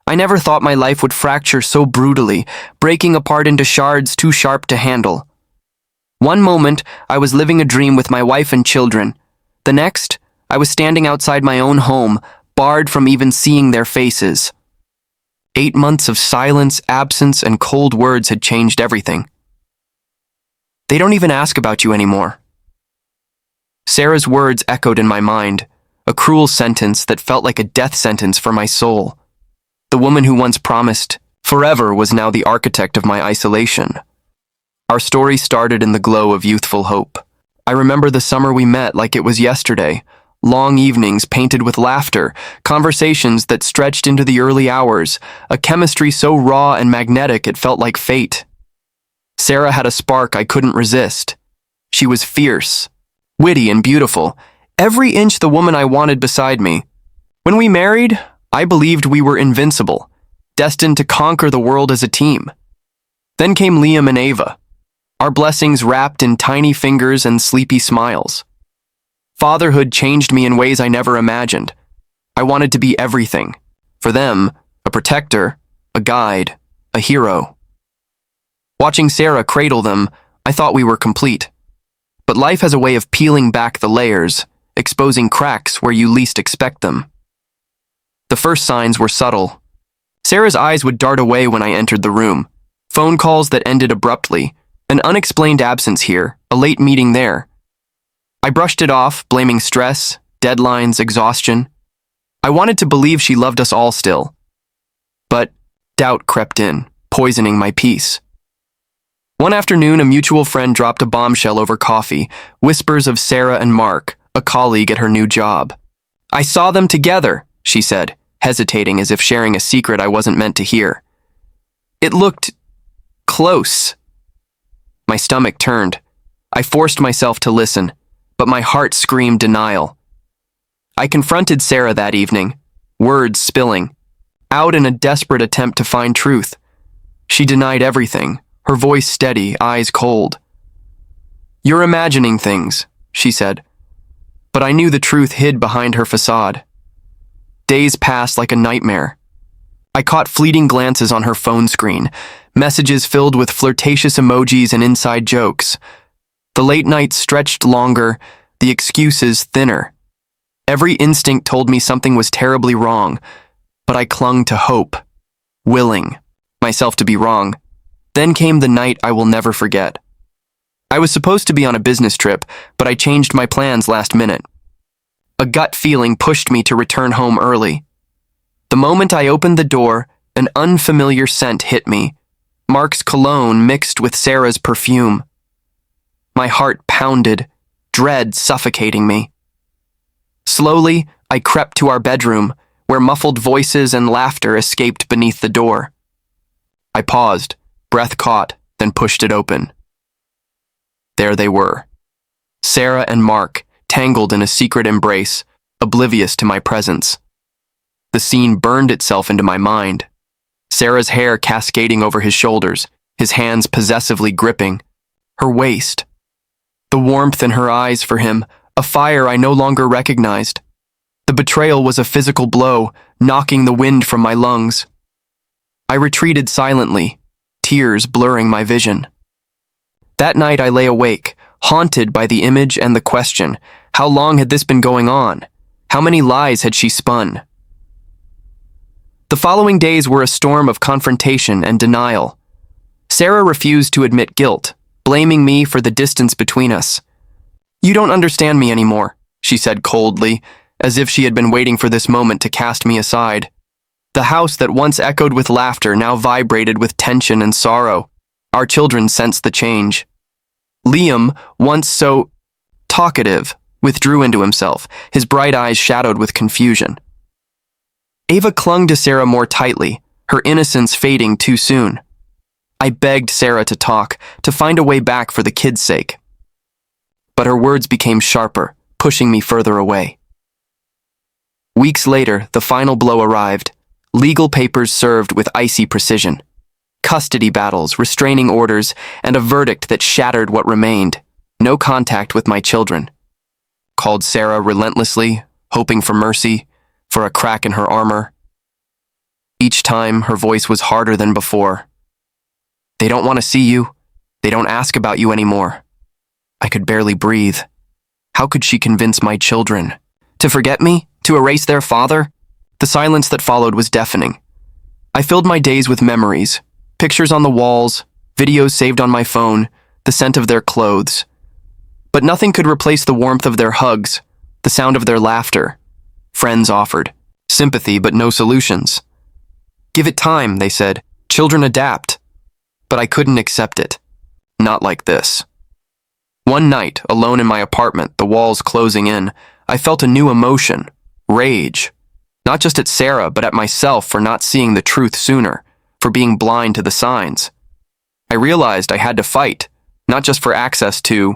I never thought my life would fracture so brutally, breaking apart into shards too sharp to handle. One moment, I was living a dream with my wife and children. The next, I was standing outside my own home, barred from even seeing their faces. 8 months of silence, absence, and cold words had changed everything. They don't even ask about you anymore. Sarah's words echoed in my mind, a cruel sentence that felt like a death sentence for my soul. The woman who once promised forever was now the architect of my isolation. Our story started in the glow of youthful hope. I remember the summer we met like it was yesterday. Long evenings painted with laughter, conversations that stretched into the early hours, a chemistry so raw and magnetic it felt like fate. Sarah had a spark I couldn't resist. She was fierce, witty, and beautiful, every inch the woman I wanted beside me. When we married, I believed we were invincible, destined to conquer the world as a team. Then came Liam and Ava, our blessings wrapped in tiny fingers and sleepy smiles. Fatherhood changed me in ways I never imagined. I wanted to be everything. For them, a protector, a guide, a hero. Watching Sarah cradle them, I thought we were complete. But life has a way of peeling back the layers, exposing cracks where you least expect them. The first signs were subtle. Sarah's eyes would dart away when I entered the room. Phone calls that ended abruptly, an unexplained absence here, a late meeting there. I brushed it off, blaming stress, deadlines, exhaustion. I wanted to believe she loved us all still. But doubt crept in, poisoning my peace. One afternoon, a mutual friend dropped a bombshell over coffee, whispers of Sarah and Mark, a colleague at her new job. "I saw them together," she said, hesitating as if sharing a secret I wasn't meant to hear. It looked close. My stomach turned. I forced myself to listen, but my heart screamed denial. I confronted Sarah that evening, words spilling, out in a desperate attempt to find truth. She denied everything, her voice steady, eyes cold. "You're imagining things," she said, but I knew the truth hid behind her facade. Days passed like a nightmare. I caught fleeting glances on her phone screen, messages filled with flirtatious emojis and inside jokes. The late nights stretched longer, the excuses thinner. Every instinct told me something was terribly wrong, but I clung to hope, willing myself to be wrong. Then came the night I will never forget. I was supposed to be on a business trip, but I changed my plans last minute. A gut feeling pushed me to return home early. The moment I opened the door, an unfamiliar scent hit me, Mark's cologne mixed with Sarah's perfume. My heart pounded, dread suffocating me. Slowly, I crept to our bedroom, where muffled voices and laughter escaped beneath the door. I paused, breath caught, then pushed it open. There they were, Sarah and Mark, tangled in a secret embrace, oblivious to my presence. The scene burned itself into my mind. Sarah's hair cascading over his shoulders, his hands possessively gripping. Her waist. The warmth in her eyes for him, a fire I no longer recognized. The betrayal was a physical blow, knocking the wind from my lungs. I retreated silently, tears blurring my vision. That night I lay awake, haunted by the image and the question, how long had this been going on? How many lies had she spun? The following days were a storm of confrontation and denial. Sarah refused to admit guilt, blaming me for the distance between us. "You don't understand me anymore," she said coldly, as if she had been waiting for this moment to cast me aside. The house that once echoed with laughter now vibrated with tension and sorrow. Our children sensed the change. Liam, once so talkative, withdrew into himself, his bright eyes shadowed with confusion. Ava clung to Sarah more tightly, her innocence fading too soon. I begged Sarah to talk, to find a way back for the kids' sake. But her words became sharper, pushing me further away. Weeks later, the final blow arrived. Legal papers served with icy precision. Custody battles, restraining orders, and a verdict that shattered what remained. No contact with my children. Called Sarah relentlessly, hoping for mercy, for a crack in her armor. Each time, her voice was harder than before. They don't want to see you. They don't ask about you anymore. I could barely breathe. How could she convince my children? To forget me? To erase their father? The silence that followed was deafening. I filled my days with memories, pictures on the walls, videos saved on my phone, the scent of their clothes. But nothing could replace the warmth of their hugs, the sound of their laughter. Friends offered sympathy, but no solutions. Give it time, they said. Children adapt. But I couldn't accept it. Not like this. One night, alone in my apartment, the walls closing in, I felt a new emotion, rage. Not just at Sarah, but at myself for not seeing the truth sooner, for being blind to the signs. I realized I had to fight, not just for access to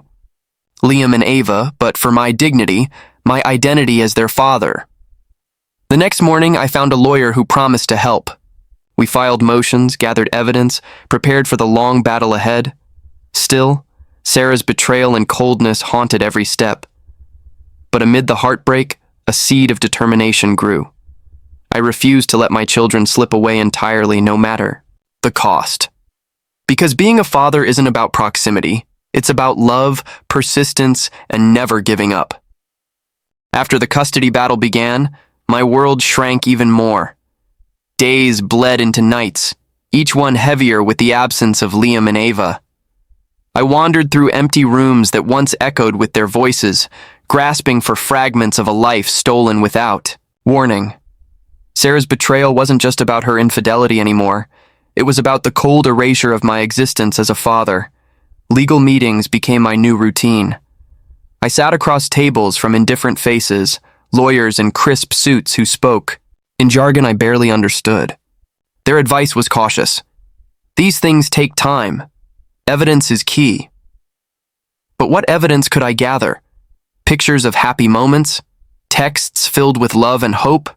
Liam and Ava, but for my dignity, my identity as their father. The next morning, I found a lawyer who promised to help. We filed motions, gathered evidence, prepared for the long battle ahead. Still, Sarah's betrayal and coldness haunted every step. But amid the heartbreak, a seed of determination grew. I refused to let my children slip away entirely, no matter the cost. Because being a father isn't about proximity, it's about love, persistence, and never giving up. After the custody battle began, my world shrank even more. Days bled into nights, each one heavier with the absence of Liam and Ava. I wandered through empty rooms that once echoed with their voices, grasping for fragments of a life stolen without warning. Sarah's betrayal wasn't just about her infidelity anymore. It was about the cold erasure of my existence as a father. Legal meetings became my new routine. I sat across tables from indifferent faces, lawyers in crisp suits who spoke in jargon I barely understood. Their advice was cautious. These things take time. Evidence is key. But what evidence could I gather? Pictures of happy moments? Texts filled with love and hope?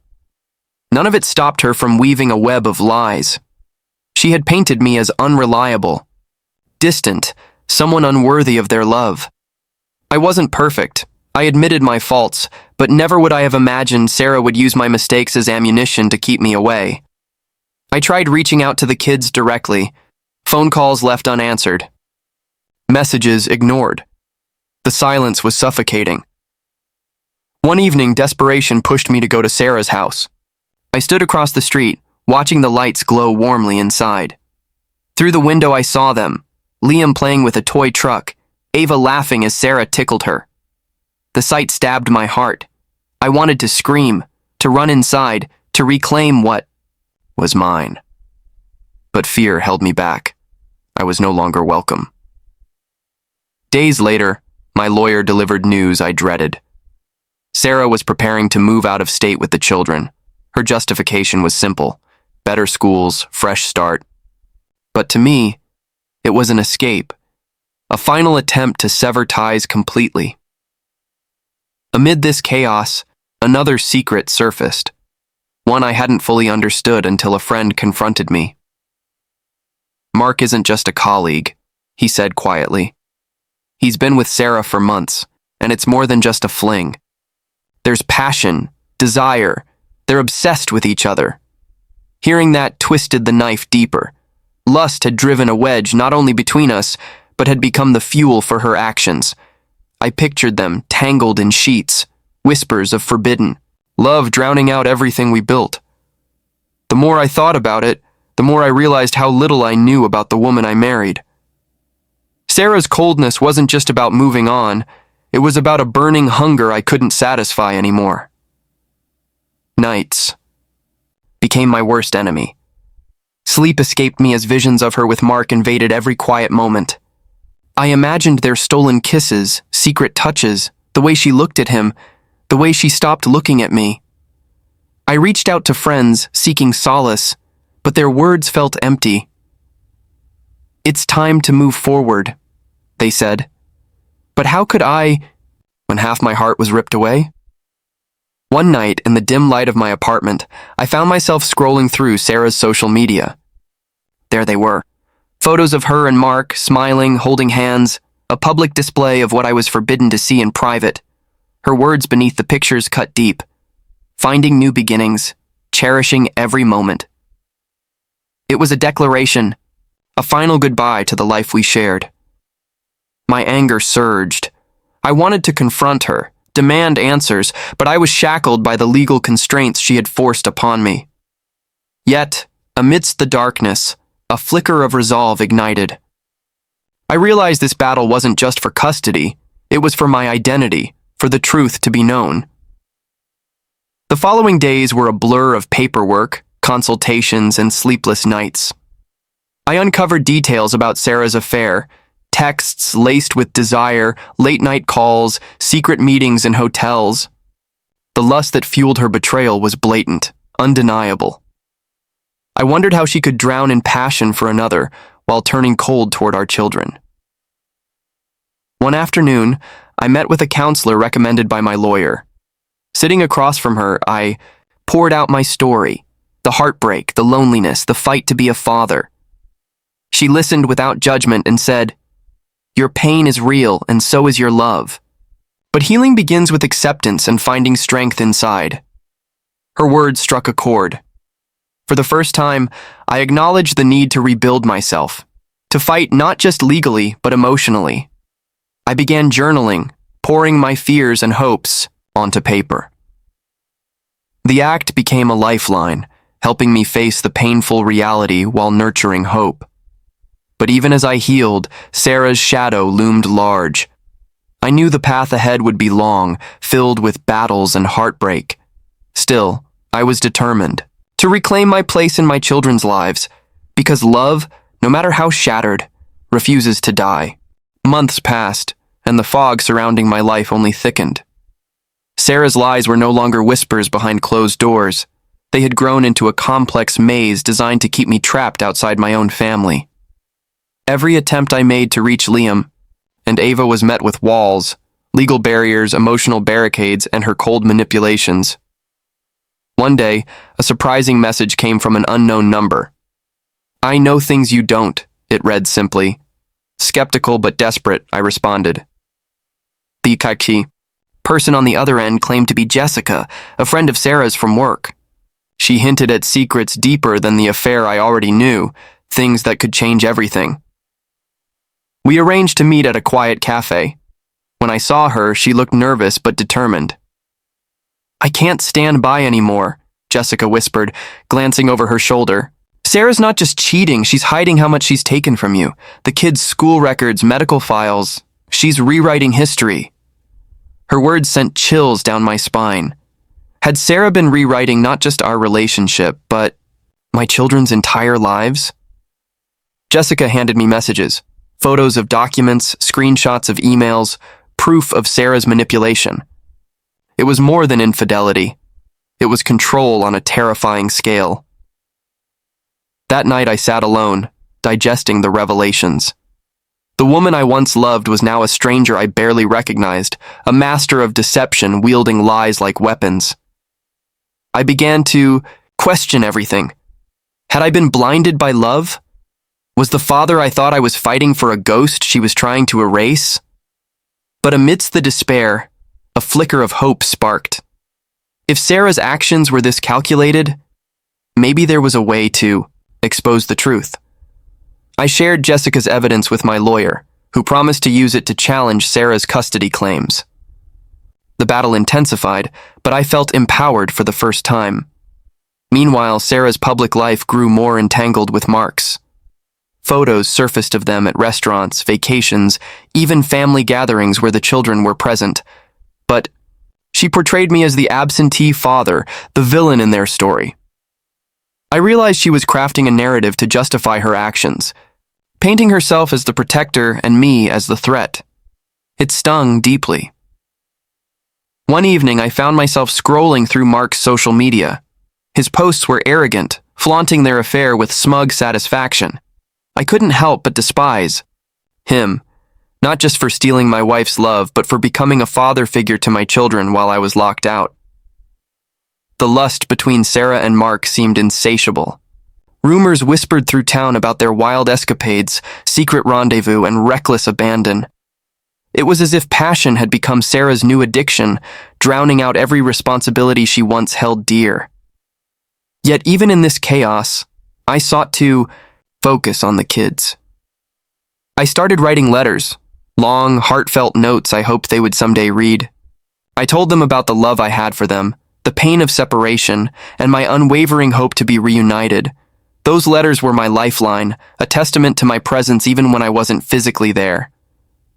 None of it stopped her from weaving a web of lies. She had painted me as unreliable, distant, someone unworthy of their love. I wasn't perfect. I admitted my faults, but never would I have imagined Sarah would use my mistakes as ammunition to keep me away. I tried reaching out to the kids directly, phone calls left unanswered, messages ignored. The silence was suffocating. One evening, desperation pushed me to go to Sarah's house. I stood across the street, watching the lights glow warmly inside. Through the window I saw them, Liam playing with a toy truck, Ava laughing as Sarah tickled her. The sight stabbed my heart. I wanted to scream, to run inside, to reclaim what was mine. But fear held me back. I was no longer welcome. Days later, my lawyer delivered news I dreaded. Sarah was preparing to move out of state with the children. Her justification was simple: better schools, fresh start. But to me, it was an escape, a final attempt to sever ties completely. Amid this chaos, another secret surfaced, one I hadn't fully understood until a friend confronted me. Mark isn't just a colleague, he said quietly. He's been with Sarah for months, and it's more than just a fling. There's passion, desire. They're obsessed with each other. Hearing that twisted the knife deeper. Lust had driven a wedge not only between us, but had become the fuel for her actions. I pictured them tangled in sheets, whispers of forbidden, love drowning out everything we built. The more I thought about it, the more I realized how little I knew about the woman I married. Sarah's coldness wasn't just about moving on, it was about a burning hunger I couldn't satisfy anymore. Nights became my worst enemy. Sleep escaped me as visions of her with Mark invaded every quiet moment. I imagined their stolen kisses, secret touches, the way she looked at him, the way she stopped looking at me. I reached out to friends, seeking solace, but their words felt empty. It's time to move forward, they said. But how could I, when half my heart was ripped away? One night, in the dim light of my apartment, I found myself scrolling through Sarah's social media. There they were. Photos of her and Mark, smiling, holding hands, a public display of what I was forbidden to see in private. Her words beneath the pictures cut deep. Finding new beginnings, cherishing every moment. It was a declaration, a final goodbye to the life we shared. My anger surged. I wanted to confront her, demand answers, but I was shackled by the legal constraints she had forced upon me. Yet, amidst the darkness, a flicker of resolve ignited. I realized this battle wasn't just for custody, it was for my identity, for the truth to be known. The following days were a blur of paperwork, consultations, and sleepless nights. I uncovered details about Sarah's affair, texts laced with desire, late-night calls, secret meetings in hotels. The lust that fueled her betrayal was blatant, undeniable. I wondered how she could drown in passion for another while turning cold toward our children. One afternoon, I met with a counselor recommended by my lawyer. Sitting across from her, I poured out my story, the heartbreak, the loneliness, the fight to be a father. She listened without judgment and said, "Your pain is real, and so is your love. But healing begins with acceptance and finding strength inside." Her words struck a chord. For the first time, I acknowledged the need to rebuild myself, to fight not just legally, but emotionally. I began journaling, pouring my fears and hopes onto paper. The act became a lifeline, helping me face the painful reality while nurturing hope. But even as I healed, Sarah's shadow loomed large. I knew the path ahead would be long, filled with battles and heartbreak. Still, I was determined to reclaim my place in my children's lives, because love, no matter how shattered, refuses to die. Months passed, and the fog surrounding my life only thickened. Sarah's lies were no longer whispers behind closed doors. They had grown into a complex maze designed to keep me trapped outside my own family. Every attempt I made to reach Liam and Ava was met with walls, legal barriers, emotional barricades, and her cold manipulations. One day, a surprising message came from an unknown number. "I know things you don't," it read simply. Skeptical but desperate, I responded. The kaki person on the other end claimed to be Jessica, a friend of Sarah's from work. She hinted at secrets deeper than the affair I already knew, things that could change everything. We arranged to meet at a quiet cafe. When I saw her, she looked nervous but determined. "I can't stand by anymore," Jessica whispered, glancing over her shoulder. "Sarah's not just cheating, she's hiding how much she's taken from you. The kids' school records, medical files. She's rewriting history." Her words sent chills down my spine. Had Sarah been rewriting not just our relationship, but my children's entire lives? Jessica handed me messages. Photos of documents, screenshots of emails, proof of Sarah's manipulation. It was more than infidelity. It was control on a terrifying scale. That night I sat alone, digesting the revelations. The woman I once loved was now a stranger I barely recognized, a master of deception wielding lies like weapons. I began to question everything. Had I been blinded by love? Was the father I thought I was fighting for a ghost she was trying to erase? But amidst the despair, a flicker of hope sparked. If Sarah's actions were this calculated, maybe there was a way to expose the truth. I shared Jessica's evidence with my lawyer, who promised to use it to challenge Sarah's custody claims. The battle intensified, but I felt empowered for the first time. Meanwhile, Sarah's public life grew more entangled with Mark's. Photos surfaced of them at restaurants, vacations, even family gatherings where the children were present. But she portrayed me as the absentee father, the villain in their story. I realized she was crafting a narrative to justify her actions, painting herself as the protector and me as the threat. It stung deeply. One evening, I found myself scrolling through Mark's social media. His posts were arrogant, flaunting their affair with smug satisfaction. I couldn't help but despise him, not just for stealing my wife's love, but for becoming a father figure to my children while I was locked out. The lust between Sarah and Mark seemed insatiable. Rumors whispered through town about their wild escapades, secret rendezvous, and reckless abandon. It was as if passion had become Sarah's new addiction, drowning out every responsibility she once held dear. Yet even in this chaos, I sought to focus on the kids. I started writing letters, long, heartfelt notes I hoped they would someday read. I told them about the love I had for them, the pain of separation, and my unwavering hope to be reunited. Those letters were my lifeline, a testament to my presence even when I wasn't physically there.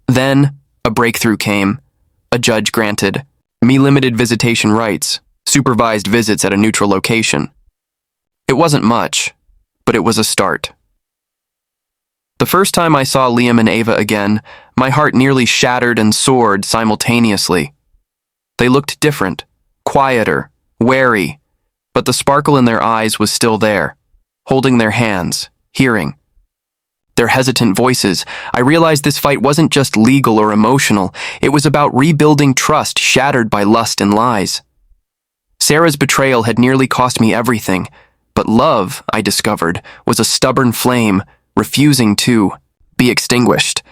Then, a breakthrough came. A judge granted me limited visitation rights, supervised visits at a neutral location. It wasn't much, but it was a start. The first time I saw Liam and Ava again, my heart nearly shattered and soared simultaneously. They looked different, quieter, wary, but the sparkle in their eyes was still there, holding their hands, hearing. Their hesitant voices, I realized this fight wasn't just legal or emotional, it was about rebuilding trust shattered by lust and lies. Sarah's betrayal had nearly cost me everything, but love, I discovered, was a stubborn flame, refusing to be extinguished.